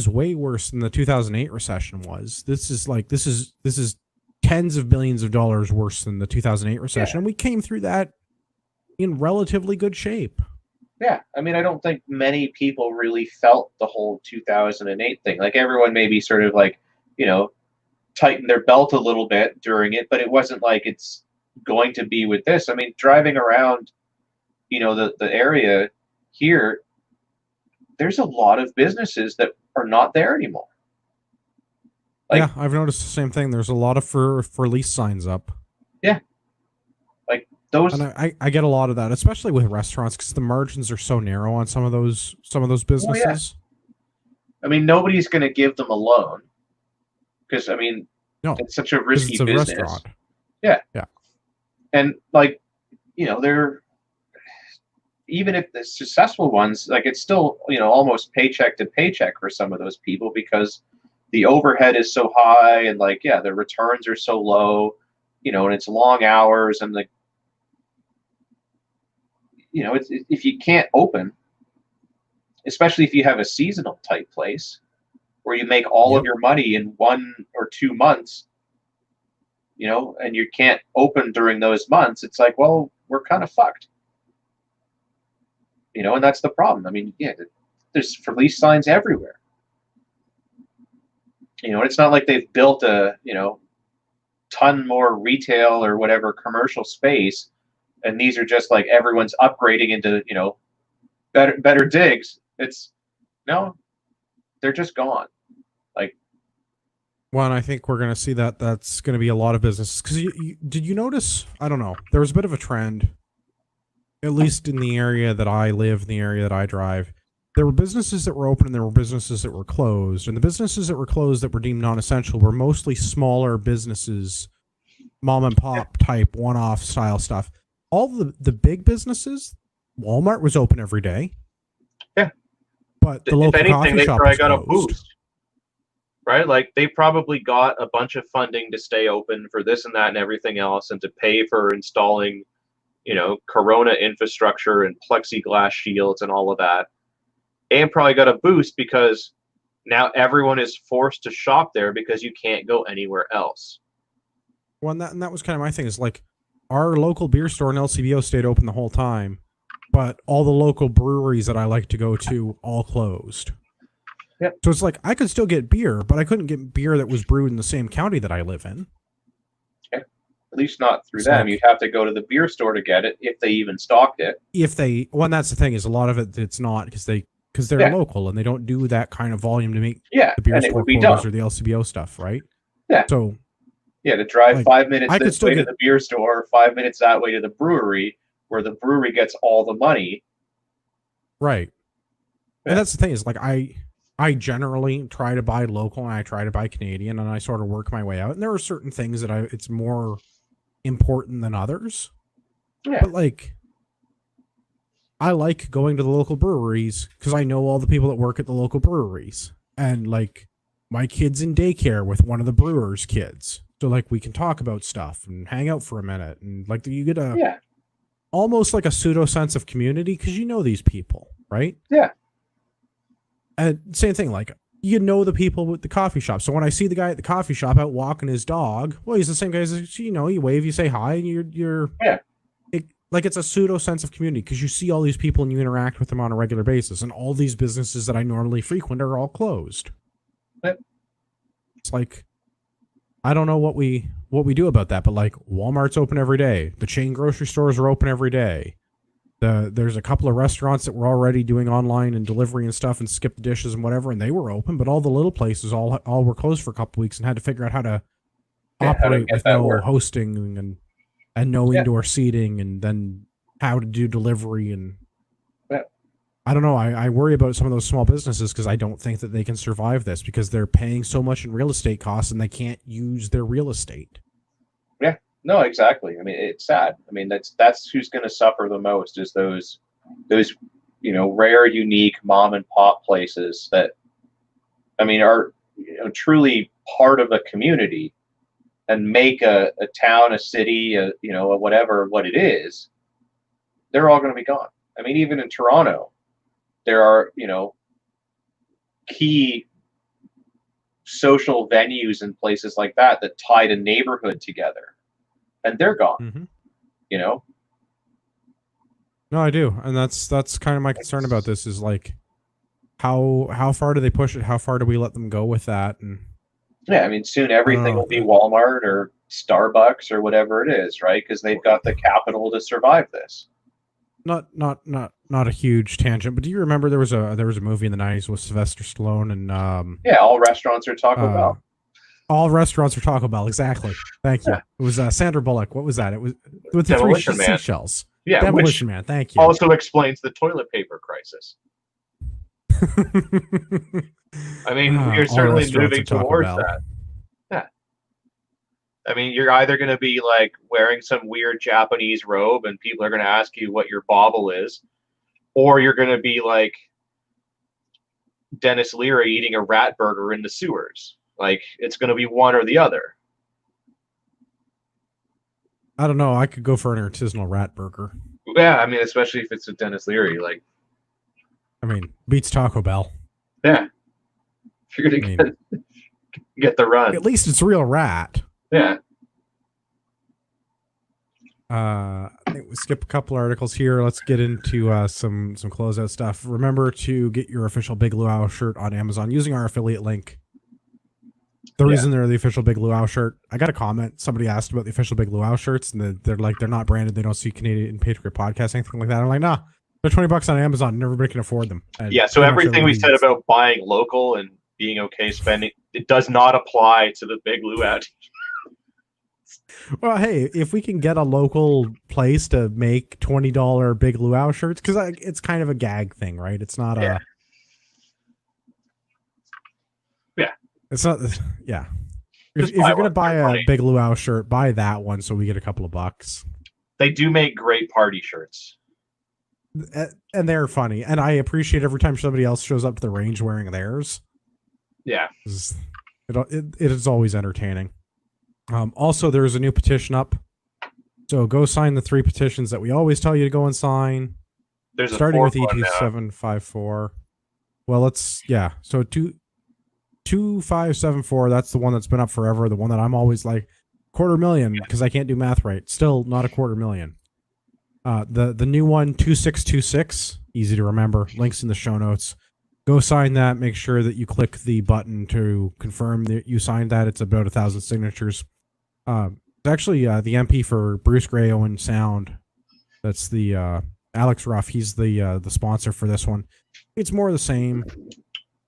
way worse than the 2008 recession was. This is tens of billions of dollars worse than the 2008 recession. And we came through that in relatively good shape. Yeah. I mean, I don't think many people really felt the whole 2008 thing. Like everyone maybe sort of like, tightened their belt a little bit during it, but it wasn't like it's going to be with this. I mean, driving around, the area here, there's a lot of businesses that are not there anymore. Like, yeah, I've noticed the same thing. There's a lot of for lease signs up. Yeah. Like those. And I get a lot of that, especially with restaurants, because the margins are so narrow on some of those businesses. I mean, nobody's going to give them a loan because, I mean, No, it's such a risky it's a business. restaurant. Yeah. Yeah. And like, they're, even if the successful ones, like it's still, almost paycheck to paycheck for some of those people because the overhead is so high and like, yeah, the returns are so low, and it's long hours and like, if you can't open, especially if you have a seasonal type place where you make all of your money in 1 or 2 months, and you can't open during those months, it's like, well, we're kind of fucked. And that's the problem. I mean, yeah, there's for lease signs everywhere. It's not like they've built a, ton more retail or whatever commercial space, and these are just like everyone's upgrading into, better digs. No, they're just gone. Like, well, and I think we're going to see that's going to be a lot of businesses. Because did you notice? I don't know. There was a bit of a trend, at least in the area that I live, in the area that I drive. There were businesses that were open and there were businesses that were closed. And the businesses that were closed that were deemed non-essential were mostly smaller businesses, mom and pop type one-off style stuff. All the big businesses, Walmart was open every day. Yeah. But the local coffee they shop probably was got a closed. boost, right? Like they probably got a bunch of funding to stay open for this and that and everything else, and to pay for installing, Corona infrastructure and plexiglass shields and all of that, and probably got a boost because now everyone is forced to shop there because you can't go anywhere else. Well, and that was kind of my thing. Is like our local beer store and LCBO stayed open the whole time, but all the local breweries that I like to go to all closed. Yep. So it's like I could still get beer, but I couldn't get beer that was brewed in the same county that I live in. Yeah. At least not through them. You'd have to go to the beer store to get it if they even stocked it. Well, and that's the thing is a lot of it's not because they're local and they don't do that kind of volume to make the beer store quotas or the LCBO stuff, right? Yeah. So to drive 5 minutes this way to the beer store, 5 minutes that way to the brewery, where the brewery gets all the money. Right. Yeah. And that's the thing is like I generally try to buy local and I try to buy Canadian and I sort of work my way out. And there are certain things that it's more important than others. Yeah. But like I like going to the local breweries because I know all the people that work at the local breweries. And like my kid's in daycare with one of the brewer's kids. So like we can talk about stuff and hang out for a minute. And like you get almost like a pseudo sense of community because you know these people, right? Yeah. And same thing, like the people with the coffee shop. So when I see the guy at the coffee shop out walking his dog, well, he's the same guy as you wave, you say hi, and you're like it's a pseudo sense of community because you see all these people and you interact with them on a regular basis. And all these businesses that I normally frequent are all closed. Yep. It's like I don't know what we do about that, but like Walmart's open every day. The chain grocery stores are open every day. There's a couple of restaurants that were already doing online and delivery and stuff and skip the dishes and whatever, and they were open, but all the little places all were closed for a couple of weeks and had to figure out how to operate with no hosting and no indoor seating and then how to do delivery and I don't know. I worry about some of those small businesses because I don't think that they can survive this because they're paying so much in real estate costs and they can't use their real estate. Yeah, no, exactly. I mean, it's sad. I mean, that's who's going to suffer the most is those rare, unique mom and pop places that, I mean, are truly part of a community and make a town, a city, a whatever what it is. They're all going to be gone. I mean, even in Toronto. There are, key social venues and places like that tied a neighborhood together, and they're gone. Mm-hmm. No, I do, and that's kind of my concern about this is like, how far do they push it? How far do we let them go with that? And yeah, I mean, soon everything will be Walmart or Starbucks or whatever it is, right? Because they've got the capital to survive this. not a huge tangent, but do you remember there was a movie in the 90s with Sylvester Stallone and Yeah, all restaurants are Taco Bell. all restaurants are Taco Bell. Exactly. Thank you. Yeah. It was Sandra Bullock. What was that? It was with the Demolition three Man. seashells. Yeah, Demolition which Man. Thank you. also explains the toilet paper crisis. I mean, All we're certainly restaurants moving are Taco towards Bell. that. Yeah. I mean, you're either going to be like wearing some weird Japanese robe and people are going to ask you what your bauble is, or you're going to be like Dennis Leary eating a rat burger in the sewers. Like, it's going to be one or the other. I don't know. I could go for an artisanal rat burger. Yeah, I mean, especially if it's a Dennis Leary. Like, I mean, beats Taco Bell. yeah. If you're going to get the run. At least it's real rat. Yeah. I think we skip a couple articles here. Let's get into some closeout stuff. Remember to get your official Big Luau shirt on Amazon using our affiliate link. The reason they're the official Big Luau shirt, I got a comment. Somebody asked about the official Big Luau shirts, and they're like, they're not branded. They don't see Canadian Patriot podcast, anything like that. I'm like, nah, they're $20 on Amazon, and everybody can afford them. And yeah, so everything we said about buying local and being okay spending, it does not apply to the Big Luau. Well, hey, if we can get a local place to make $20 Big Luau shirts, because it's kind of a gag thing, right? It's not a... Yeah. It's not... Yeah. If you're going to buy a Big Luau shirt, buy that one so we get a couple of bucks. They do make great party shirts. And they're funny. And I appreciate every time somebody else shows up to the range wearing theirs. Yeah. It is always entertaining. Also, there's a new petition up. So go sign the 3 petitions that we always tell you to go and sign. There's starting with one E2754. Well, so 2574, that's the one that's been up forever. The one that I'm always like, 250,000, because I can't do math right. Still not 250,000. The new one, 2626, easy to remember. Links in the show notes. Go sign that. Make sure that you click the button to confirm that you signed that. It's about 1,000 signatures. Actually, the MP for Bruce Gray Owen Sound. That's the Alex Ruff. He's the sponsor for this one. It's more of the same.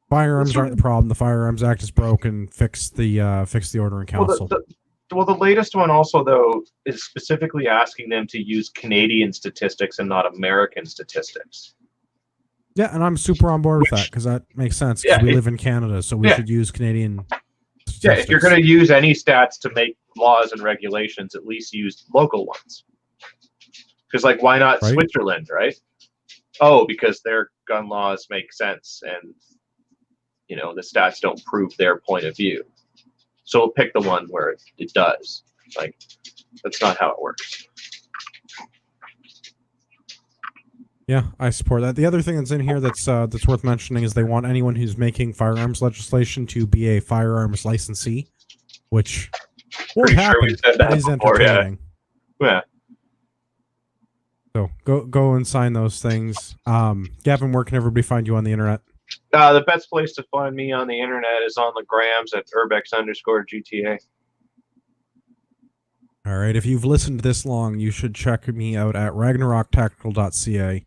Firearms aren't the problem. The Firearms Act is broken. Fix the Ordering Council. Well, the latest one also, though, is specifically asking them to use Canadian statistics and not American statistics. Yeah, and I'm super on board with that because that makes sense because we live in Canada, so we should use Canadian statistics. Yeah, if you're going to use any stats to make laws and regulations, at least use local ones. Because, like, why not Switzerland, right? Oh, because their gun laws make sense and, you know, the stats don't prove their point of view. So we'll pick the one where it does. Like, that's not how it works. Yeah, I support that. The other thing that's in here that's worth mentioning is they want anyone who's making firearms legislation to be a firearms licensee, which won't happen. We said that is before, entertaining. Yeah. So go and sign those things. Gavin, where can everybody find you on the internet? The best place to find me on the internet is on the grams at urbex_GTA. All right. If you've listened this long, you should check me out at ragnaroktactical.ca.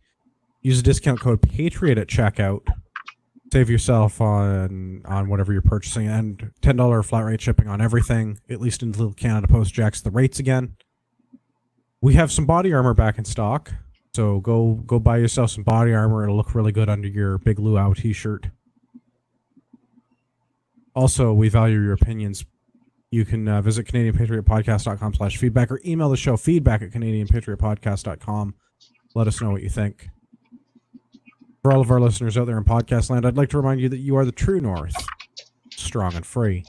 Use a discount code Patriot at checkout. Save yourself on whatever you're purchasing, and $10 flat rate shipping on everything, at least until Canada Post jacks the rates again. We have some body armor back in stock, so go buy yourself some body armor. It'll look really good under your Big Luau t-shirt. Also, we value your opinions. You can visit CanadianPatriotPodcast.com/feedback or email the show feedback at CanadianPatriotPodcast.com. Let us know what you think. For all of our listeners out there in podcast land, I'd like to remind you that you are the true North, strong and free.